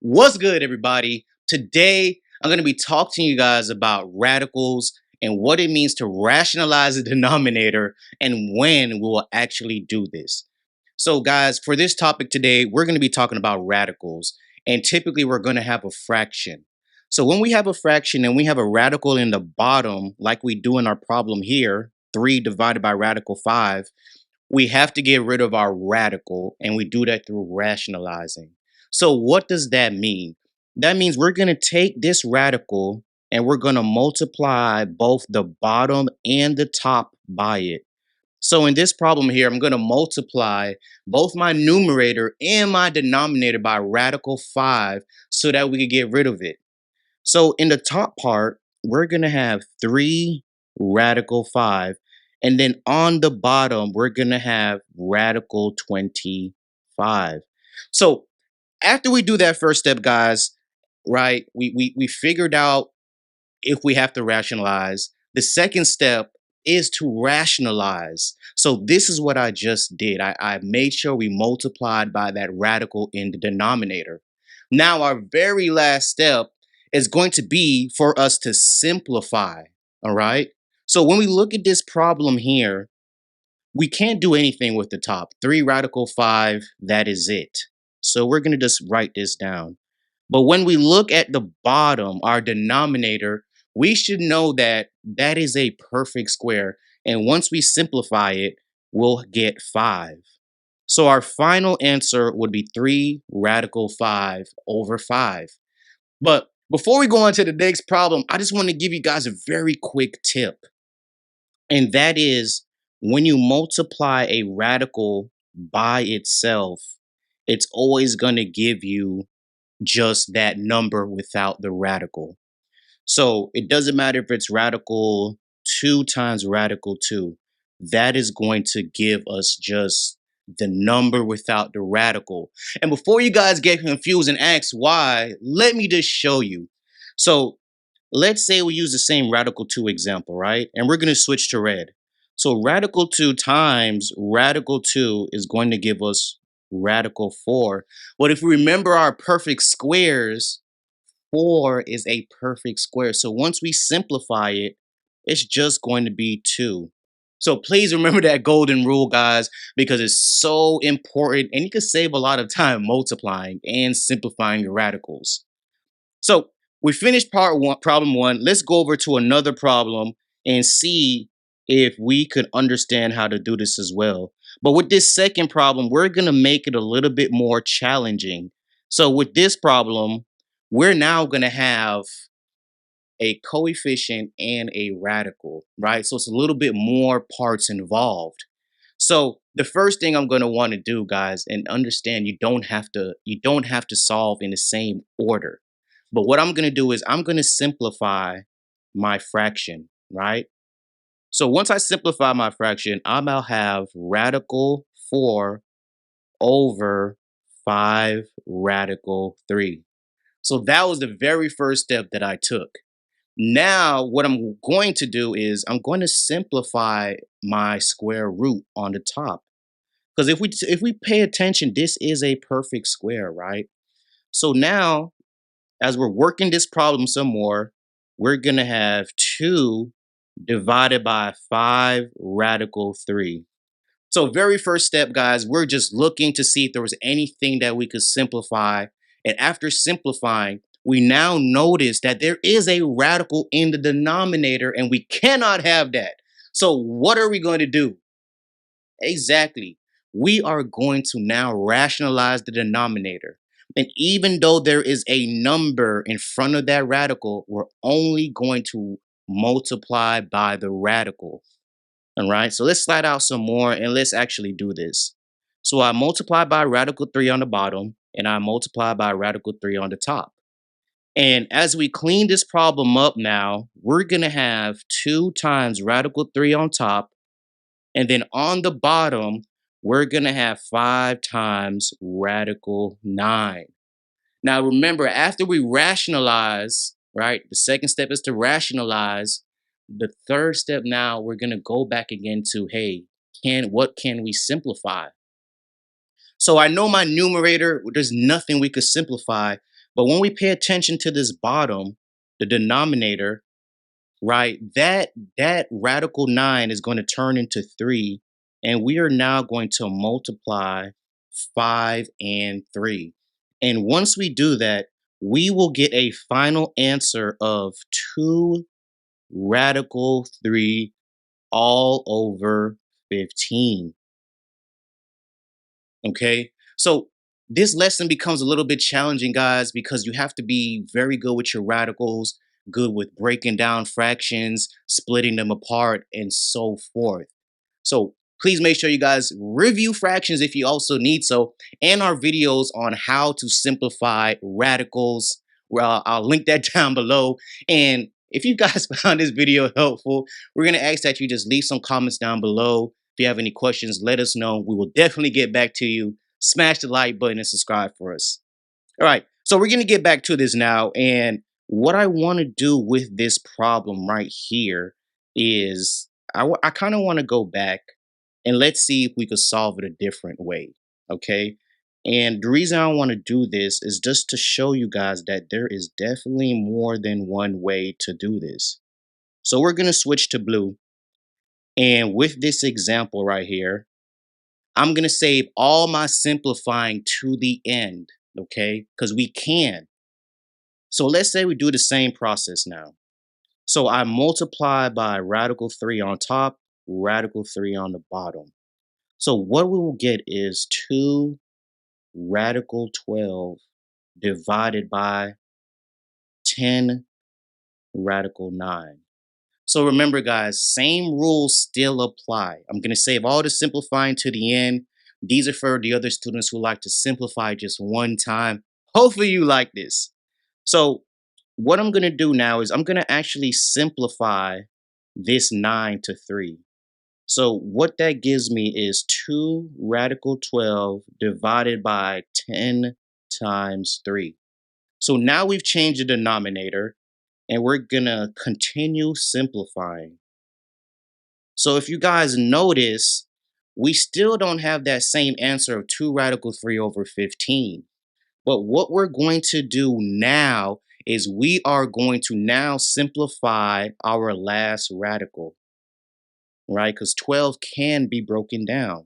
What's good, everybody? Today, I'm going to be talking to you guys about radicals and what it means to rationalize the denominator and when we will actually do this. So, guys, for this topic today, we're going to be talking about radicals. And typically, we're going to have a fraction. So, when we have a fraction and we have a radical in the bottom, like we do in our problem here, 3 divided by radical 5, we have to get rid of our radical, and we do that through rationalizing. So what does that mean? That means we're going to take this radical and we're going to multiply both the bottom and the top by it. So in this problem here, I'm going to multiply both my numerator and my denominator by radical 5 so that we can get rid of it. So in the top part, we're going to have 3 radical 5. And then on the bottom, we're going to have radical 25. So after we do that first step, guys, right, we figured out if we have to rationalize. The second step is to rationalize. So this is what I just did. I made sure we multiplied by that radical in the denominator. Now our very last step is going to be for us to simplify. All right. So when we look at this problem here, we can't do anything with the top. 3 radical 5, that is it. So we're going to just write this down. But when we look at the bottom, our denominator, we should know that that is a perfect square. And once we simplify it, we'll get 5. So our final answer would be 3 radical 5 over 5. But before we go on to the next problem, I just want to give you guys a very quick tip. And that is when you multiply a radical by itself, it's always going to give you just that number without the radical. So it doesn't matter if it's radical 2 times radical 2. That is going to give us just the number without the radical. And before you guys get confused and ask why, let me just show you. So let's say we use the same radical 2 example, right? And we're going to switch to red. So radical 2 times radical 2 is going to give us radical 4. But if we remember our perfect squares, 4 is a perfect square. So once we simplify it, it's just going to be 2. So please remember that golden rule, guys, because it's so important and you can save a lot of time multiplying and simplifying your radicals. So we finished part one, problem one. Let's go over to another problem and see if we could understand how to do this as well. But with this second problem, we're going to make it a little bit more challenging. So with this problem, we're now going to have a coefficient and a radical, right? So it's a little bit more parts involved. So the first thing I'm going to want to do, guys, and understand you don't have to solve in the same order. But what I'm going to do is I'm going to simplify my fraction, right? So once I simplify my fraction, I'll have radical 4 over 5 radical 3. So that was the very first step that I took. Now, what I'm going to do is I'm going to simplify my square root on the top. Because if we pay attention, this is a perfect square, right? So now, as we're working this problem some more, we're going to have 2 divided by 5 radical 3. So very first step, guys, we're just looking to see if there was anything that we could simplify. And after simplifying, we now notice that there is a radical in the denominator and we cannot have that. So what are we going to do? Exactly. We are going to now rationalize the denominator. And even though there is a number in front of that radical, we're only going to multiply by the radical. All right, so let's slide out some more and let's actually do this. So I multiply by radical 3 on the bottom and I multiply by radical 3 on the top. And as we clean this problem up now, we're going to have 2 times radical 3 on top. And then on the bottom, we're going to have 5 times radical 9. Now remember, after we rationalize, right, the second step is to rationalize. The third step now, we're going to go back again to, hey, what can we simplify? So I know my numerator, there's nothing we could simplify, But when we pay attention to this bottom, the denominator, right, that radical 9 is going to turn into 3, and we are now going to multiply 5 and 3. And once we do that, we will get a final answer of 2 radical 3 all over 15. Okay. So this lesson becomes a little bit challenging, guys, because you have to be very good with your radicals, good with breaking down fractions, splitting them apart, and so forth. So please make sure you guys review fractions if you also need so, and our videos on how to simplify radicals. Well, I'll link that down below. And if you guys found this video helpful, we're going to ask that you just leave some comments down below. If you have any questions, let us know. We will definitely get back to you. Smash the like button and subscribe for us. All right, so we're going to get back to this now. And what I want to do with this problem right here is I kind of want to go back and let's see if we could solve it a different way. Okay. And the reason I want to do this is just to show you guys that there is definitely more than one way to do this. So we're going to switch to blue. And with this example right here, I'm going to save all my simplifying to the end. Okay. Because we can. So let's say we do the same process now. So I multiply by radical 3 on top, radical 3 on the bottom. So what we will get is 2 radical 12 divided by 10 radical 9. So remember, guys, same rules still apply. I'm going to save all the simplifying to the end. These are for the other students who like to simplify just one time. Hopefully you like this. So what I'm going to do now is I'm going to actually simplify this 9 to 3. So what that gives me is 2 radical 12 divided by 10 times 3. So now we've changed the denominator and we're going to continue simplifying. So if you guys notice, we still don't have that same answer of 2 radical 3 over 15. But what we're going to do now is we are going to now simplify our last radical, right? Because 12 can be broken down.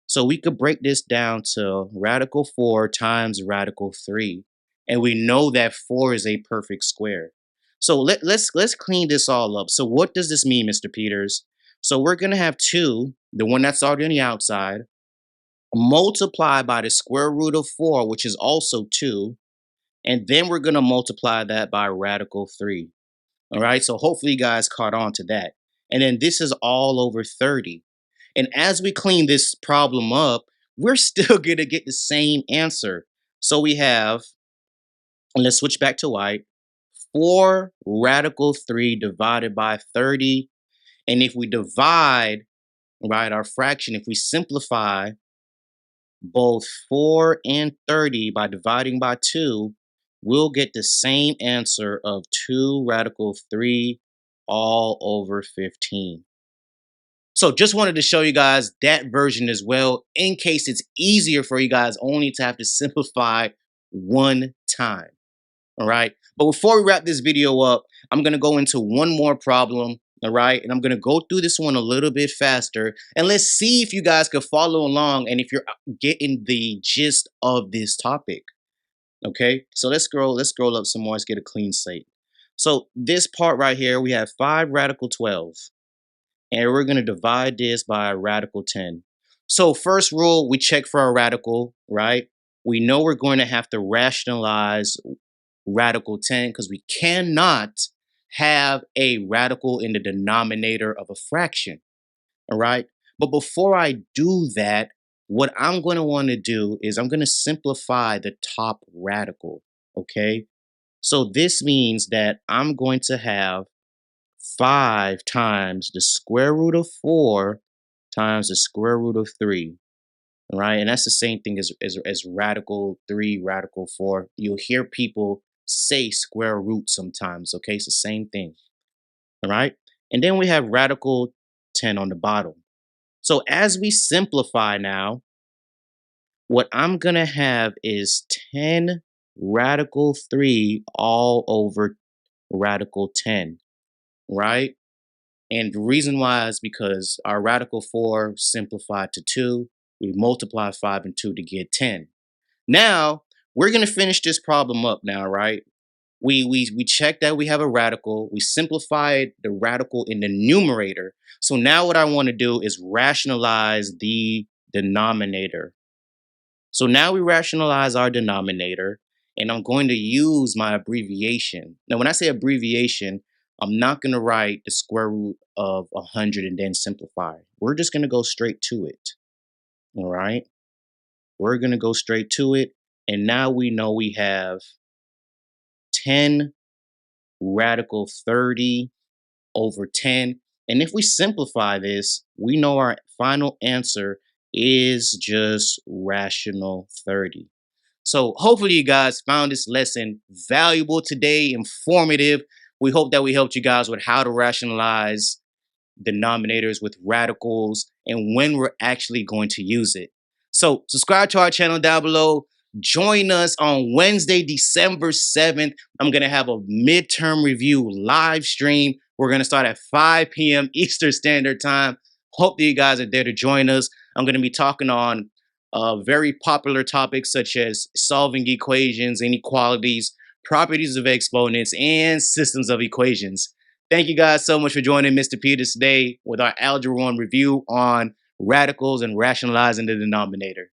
So we could break this down to radical 4 times radical 3. And we know that 4 is a perfect square. So let's clean this all up. So what does this mean, Mr. Peters? So we're going to have 2, the one that's already on the outside, multiply by the square root of 4, which is also 2. And then we're going to multiply that by radical 3. All right, so hopefully you guys caught on to that. And then this is all over 30. And as we clean this problem up, we're still going to get the same answer. So we have, and let's switch back to white, 4 radical 3 divided by 30. And if we divide, right, our fraction, if we simplify both 4 and 30 by dividing by 2, we'll get the same answer of 2 radical 3 all over 15. So just wanted to show you guys that version as well, in case it's easier for you guys only to have to simplify one time. All right. But before we wrap this video up, I'm going to go into one more problem. All right. And I'm going to go through this one a little bit faster. And let's see if you guys can follow along and if you're getting the gist of this topic. Okay. So let's scroll up some more. Let's get a clean slate. So this part right here, we have 5 radical 12. And we're going to divide this by radical 10. So first rule, we check for a radical, right? We know we're going to have to rationalize radical 10 because we cannot have a radical in the denominator of a fraction, all right? But before I do that, what I'm going to want to do is I'm going to simplify the top radical, okay? So this means that I'm going to have 5 times the square root of 4 times the square root of 3. Right? And that's the same thing as radical 3, radical 4. You'll hear people say square root sometimes. Okay, it's the same thing. All right. And then we have radical 10 on the bottom. So as we simplify now, what I'm going to have is 10 radical 3 all over radical 10, right? And the reason why is because our radical 4 simplified to 2. We multiply 5 and 2 to get 10. Now, we're going to finish this problem up now, right? We check that we have a radical. We simplified the radical in the numerator. So now what I want to do is rationalize the denominator. So now we rationalize our denominator, and I'm going to use my abbreviation. Now, when I say abbreviation, I'm not going to write the square root of 100 and then simplify. We're just going to go straight to it. All right. We're going to go straight to it. And now we know we have 10 radical 30 over 10. And if we simplify this, we know our final answer is just rational 30. So hopefully you guys found this lesson valuable today, informative. We hope that we helped you guys with how to rationalize denominators with radicals and when we're actually going to use it. So subscribe to our channel down below. Join us on Wednesday, December 7th. I'm going to have a midterm review live stream. We're going to start at 5 p.m. Eastern Standard Time. Hope that you guys are there to join us. I'm going to be talking on very popular topics such as solving equations, inequalities, properties of exponents, and systems of equations. Thank you guys so much for joining Mr. Peters today with our Algebra 1 review on radicals and rationalizing the denominator.